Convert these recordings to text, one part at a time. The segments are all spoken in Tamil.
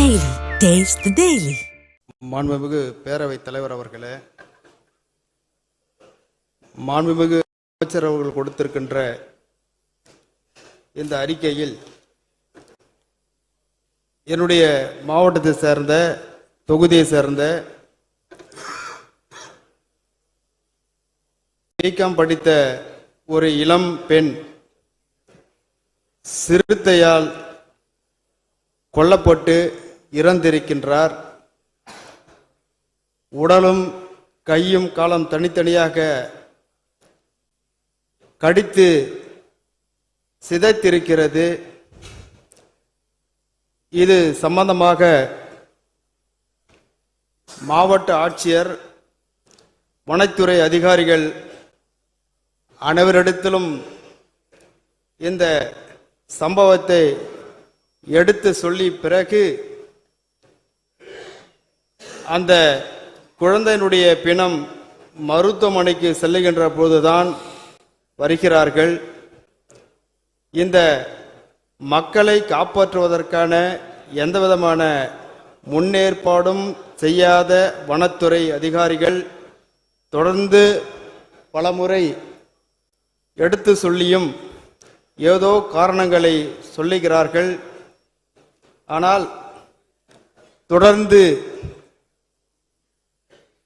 Daily. Taste the Daily. மாண்புமிகு பேரவைத் தலைவர் அவர்களே, மாண்புமிகு அமைச்சர் அவர்கள் கொடுத்திருக்கின்ற இந்த அறிக்கையில் என்னுடைய மாவட்டத்தை சேர்ந்த தொகுதியை சேர்ந்த பிகாம் படித்த ஒரு இளம் பெண் சிறுத்தையால் கொல்லப்பட்டு இறந்திருக்கின்றார். உடலும் கையும் காலம் தனித்தனியாக கடித்து சிதைத்திருக்கிறது. இது சம்பந்தமாக மாவட்ட ஆட்சியர், வனத்துறை அதிகாரிகள் அனைவரிடத்திலும் இந்த சம்பவத்தை எடுத்து சொல்லி பிறகு அந்த குழந்தையினுடைய பிணம் மருத்துவமனைக்கு செல்லுகின்ற போதுதான் வருகிறார்கள். இந்த மக்களை காப்பாற்றுவதற்கான எந்தவிதமான முன்னேற்பாடும் செய்யாத வனத்துறை அதிகாரிகள் தொடர்ந்து பலமுறை எடுத்து சொல்லியும் ஏதோ காரணங்களை சொல்லுகிறார்கள். ஆனால் தொடர்ந்து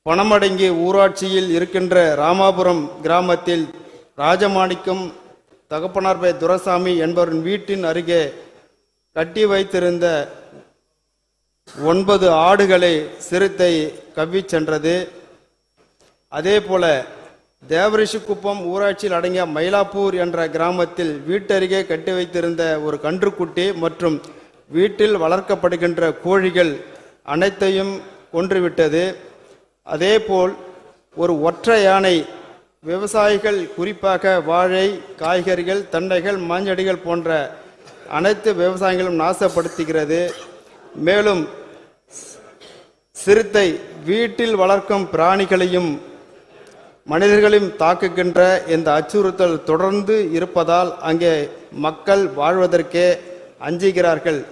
பணமடங்கி ஊராட்சியில் இருக்கின்ற ராமாபுரம் கிராமத்தில் ராஜமாணிக்கம் தகப்பனார்பை துரைசாமி என்பவரின் வீட்டின் அருகே கட்டி வைத்திருந்த 9 ஆடுகளை சிறுத்தை கவ்விச் சென்றது. அதே போல தேவரிஷிக்குப்பம் ஊராட்சியில் அடங்கிய மயிலாப்பூர் என்ற கிராமத்தில் வீட்டருகே கட்டி வைத்திருந்த ஒரு கன்றுக்குட்டி மற்றும் வீட்டில் வளர்க்கப்படுகின்ற கோழிகள் அனைத்தையும் கொன்றுவிட்டது. அதேபோல் ஒரு ஒற்றை யானை விவசாயிகள், குறிப்பாக வாழை, காய்கறிகள், தென்னைகள், மாஞ்செடிகள் போன்ற அனைத்து விவசாயிகளும் நாசப்படுத்துகிறது. மேலும் சிறுத்தை வீட்டில் வளர்க்கும் பிராணிகளையும் மனிதர்களையும் தாக்குகின்ற இந்த அச்சுறுத்தல் தொடர்ந்து இருப்பதால் அங்கே மக்கள் வாழ்வதற்கே அஞ்சுகிறார்கள்.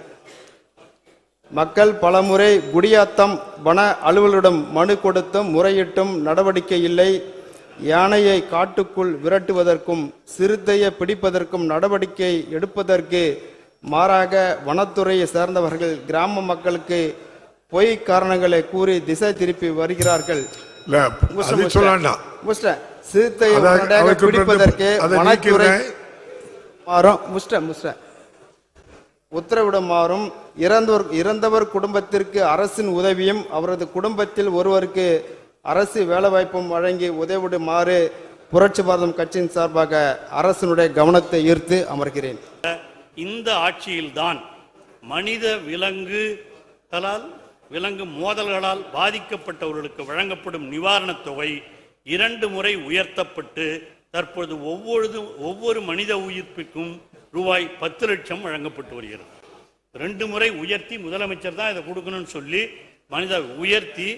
மக்கள் பலமுறை குடியாத்தம் வன அலுவலரிடம் மனு கொடுத்தும் முறையிட்டும் நடவடிக்கை இல்லை. யானையை காட்டுக்குள் விரட்டுவதற்கும் சிறுத்தையை பிடிப்பதற்கும் நடவடிக்கை எடுப்பதற்கு மாறாக வனத்துறையை சேர்ந்தவர்கள் கிராம மக்களுக்கு பொய் காரணங்களை கூறி திசை திருப்பி வருகிறார்கள். சிறுத்தையை பிடிப்பதற்கு வனத்துறை உத்தரவிடுமாறும் இறந்தவர் குடும்பத்திற்கு அரசின் உதவியும் அவரது குடும்பத்தில் ஒருவருக்கு அரசு வேலைவாய்ப்பும் வழங்கி உதவிடுமாறு புரட்சி பாரதம் கட்சியின் சார்பாக அரசினுடைய கவனத்தை ஈர்த்து அமர்கிறேன். இந்த ஆட்சியில்தான் மனித விலங்கு மோதல்களால் பாதிக்கப்பட்டவர்களுக்கு வழங்கப்படும் நிவாரணத் தொகை 2 முறை உயர்த்தப்பட்டு தற்போது ஒவ்வொரு மனித உயிர்ப்புக்கும் ரூபாய் 10 லட்சம் வழங்கப்பட்டு வருகிறது. 2 முறை உயர்த்தி முதலமைச்சர் தான் இதை கொடுக்கணும்னு சொல்லி உயர்த்தி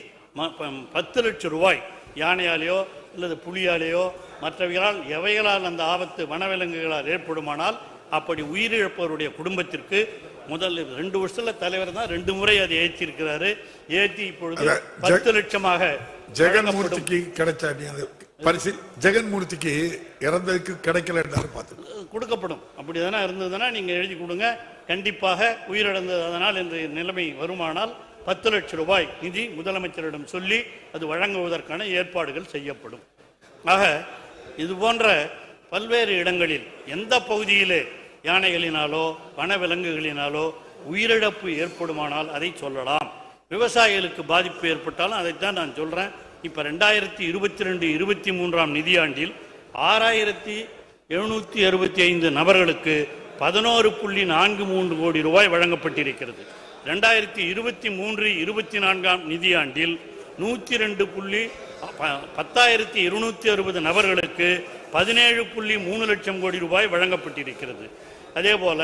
10 லட்சம் ரூபாய் யானையாலேயோ அல்லது புலியாலேயோ மற்றவைகளால் எவைகளால் அந்த ஆபத்து வனவிலங்குகளால் ஏற்படுமானால் அப்படி உயிரிழப்பவருடைய குடும்பத்திற்கு முதல் 2 வருஷத்துல தலைவர் தான் 2 முறை அதை ஏற்றிருக்கிறாரு. ஏற்றி இப்பொழுது 10 லட்சமாக ஜெகன்மூர்த்திக்கு கிடைச்ச பரிசு ஜெகன்மூர்த்திக்கு இறந்ததுக்கு கிடைக்கல கொடுக்கப்படும். அப்படி தானே இருந்ததுன்னா நீங்க எழுதி கொடுங்க. கண்டிப்பாக உயிரிழந்தது அதனால் என்ற நிலைமை வருமானால் 10 லட்சம் ரூபாய் நிதி முதலமைச்சரிடம் சொல்லி அது வழங்குவதற்கான ஏற்பாடுகள் செய்யப்படும். ஆக இது போன்ற பல்வேறு இடங்களில் எந்த பகுதியிலே யானைகளினாலோ வனவிலங்குகளினாலோ உயிரிழப்பு ஏற்படுமானால் அதை சொல்லலாம். விவசாயிகளுக்கு பாதிப்பு ஏற்பட்டாலும் அதைத்தான் நான் சொல்றேன். இப்ப 2022-23 நிதியாண்டில் 6765 நபர்களுக்கு 11.43 கோடி ரூபாய் வழங்கப்பட்டிருக்கிறது. 2023-24 நிதியாண்டில் 10,260 நபர்களுக்கு 17.3 லட்சம் கோடி ரூபாய் வழங்கப்பட்டிருக்கிறது. அதே போல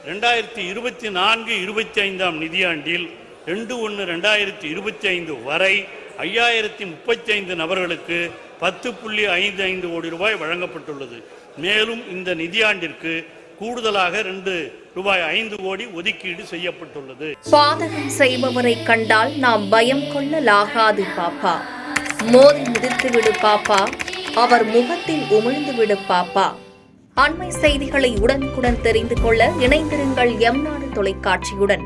2024-25 நிதியாண்டில் 2/1/2025 வரை 5035 நபர்களுக்கு 10.55 கோடி ரூபாய் வழங்கப்பட்டுள்ளது. மேலும் இந்த நிதியாண்டிற்கு கூடுதலாக 2 ரூபாய் 5 கோடி ஒதுக்கீடு செய்யப்பட்டுள்ளது. பாதகம் செய்பவரை கண்டால் நாம் பயம் கொள்ளலாகாது பாப்பா. மோதி மிதித்துவிடு பாப்பா, அவர் முகத்தில் உமிழ்ந்துவிடு பாப்பா. அண்மை செய்திகளை உடனுக்குடன் தெரிந்து கொள்ள இணைந்திருங்கள் எம் நாடு தொலைக்காட்சியுடன்.